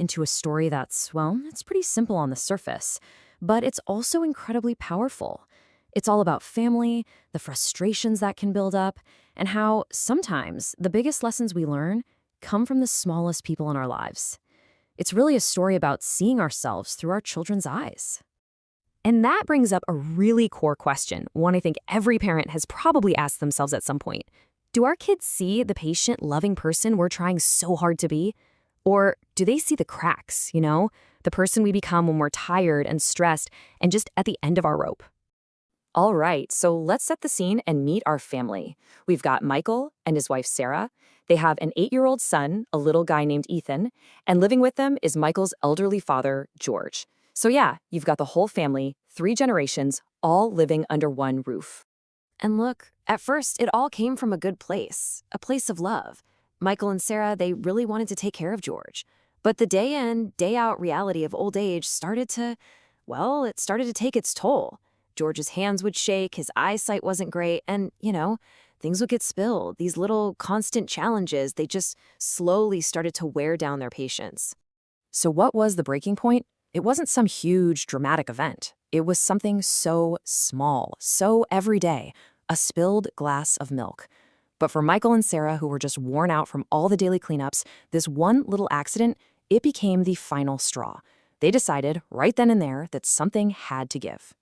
into a story that's, well, it's pretty simple on the surface, but it's also incredibly powerful. It's all about family, the frustrations that can build up, and how sometimes the biggest lessons we learn come from the smallest people in our lives. It's really a story about seeing ourselves through our children's eyes. And that brings up a really core question, one I think every parent has probably asked themselves at some point. Do our kids see the patient, loving person we're trying so hard to be? Or do they see the cracks, the person we become when we're tired and stressed and just at the end of our rope? All right, so let's set the scene and meet our family. We've got Michael and his wife, Sarah. They have an 8-year-old son, a little guy named Ethan, and living with them is Michael's elderly father, George. So yeah, you've got the whole family, 3 generations, all living under one roof. And look, at first, it all came from a good place, a place of love. Michael and Sarah, they really wanted to take care of George. But the day in, day out reality of old age started to take its toll. George's hands would shake, his eyesight wasn't great, and, things would get spilled. These little constant challenges, they just slowly started to wear down their patience. So what was the breaking point? It wasn't some huge, dramatic event. It was something so small, so everyday, a spilled glass of milk. But for Michael and Sarah, who were just worn out from all the daily cleanups, this one little accident, it became the final straw. They decided, right then and there, that something had to give.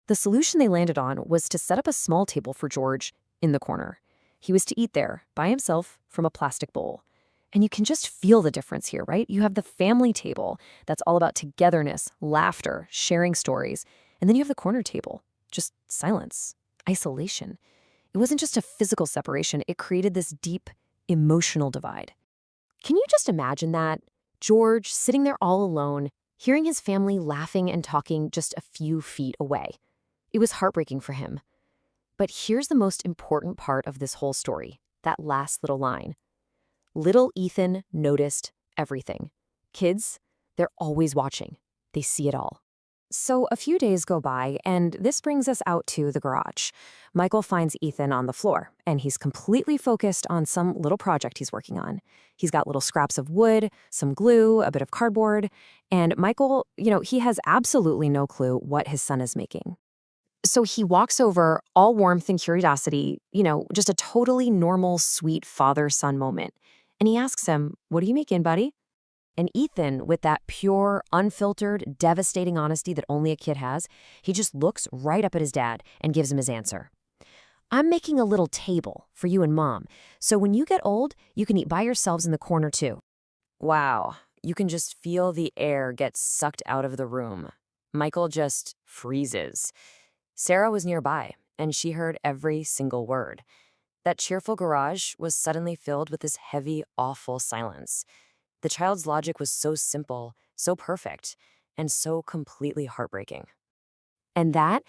The solution they landed on was to set up a small table for George in the corner. He was to eat there, by himself, from a plastic bowl. And you can just feel the difference here, right? You have the family table that's all about togetherness, laughter, sharing stories. And then you have the corner table, just silence, isolation. It wasn't just a physical separation, it created this deep emotional divide. Can you just imagine that? George sitting there all alone, hearing his family laughing and talking just a few feet away. It was heartbreaking for him. But here's the most important part of this whole story, that last little line. Little Ethan noticed everything. Kids, they're always watching. They see it all. So a few days go by, and this brings us out to the garage. Michael finds Ethan on the floor, and he's completely focused on some little project he's working on. He's got little scraps of wood, some glue, a bit of cardboard, and Michael, he has absolutely no clue what his son is making. So he walks over, all warmth and curiosity, just a totally normal, sweet father-son moment. And he asks him, "What are you making, buddy?" And Ethan, with that pure, unfiltered, devastating honesty that only a kid has, he just looks right up at his dad and gives him his answer. "I'm making a little table for you and Mom, so when you get old, you can eat by yourselves in the corner too." Wow, you can just feel the air get sucked out of the room. Michael just freezes. Sarah was nearby, and she heard every single word. That cheerful garage was suddenly filled with this heavy, awful silence. The child's logic was so simple, so perfect, and so completely heartbreaking. And that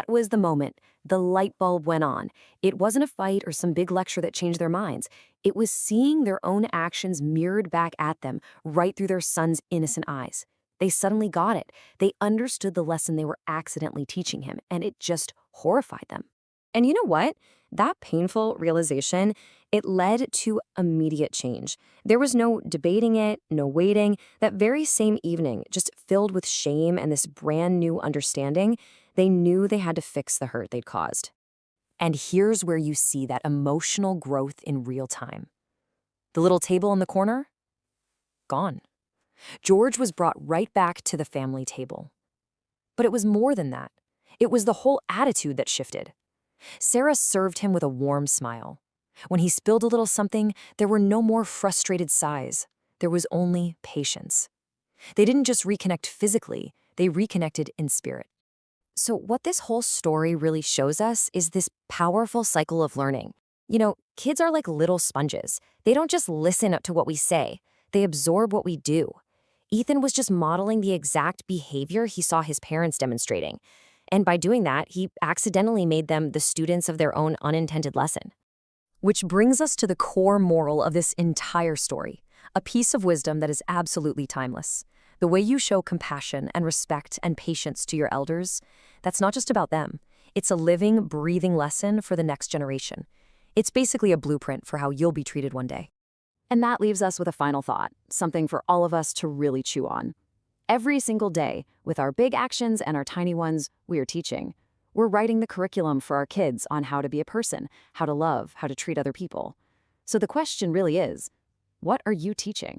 was the moment. The light bulb went on. It wasn't a fight or some big lecture that changed their minds. It was seeing their own actions mirrored back at them, right through their son's innocent eyes. They suddenly got it. They understood the lesson they were accidentally teaching him, and it just horrified them. And you know what? That painful realization, it led to immediate change. There was no debating it, no waiting. That very same evening, just filled with shame and this brand new understanding, they knew they had to fix the hurt they'd caused. And here's where you see that emotional growth in real time. The little table in the corner? Gone. George was brought right back to the family table. But it was more than that. It was the whole attitude that shifted. Sarah served him with a warm smile. When he spilled a little something, there were no more frustrated sighs. There was only patience. They didn't just reconnect physically, they reconnected in spirit. So what this whole story really shows us is this powerful cycle of learning. Kids are like little sponges. They don't just listen to what we say, they absorb what we do. Ethan was just modeling the exact behavior he saw his parents demonstrating. And by doing that, he accidentally made them the students of their own unintended lesson. Which brings us to the core moral of this entire story, a piece of wisdom that is absolutely timeless. The way you show compassion and respect and patience to your elders, that's not just about them. It's a living, breathing lesson for the next generation. It's basically a blueprint for how you'll be treated one day. And that leaves us with a final thought, something for all of us to really chew on. Every single day, with our big actions and our tiny ones, we are teaching. We're writing the curriculum for our kids on how to be a person, how to love, how to treat other people. So the question really is, what are you teaching?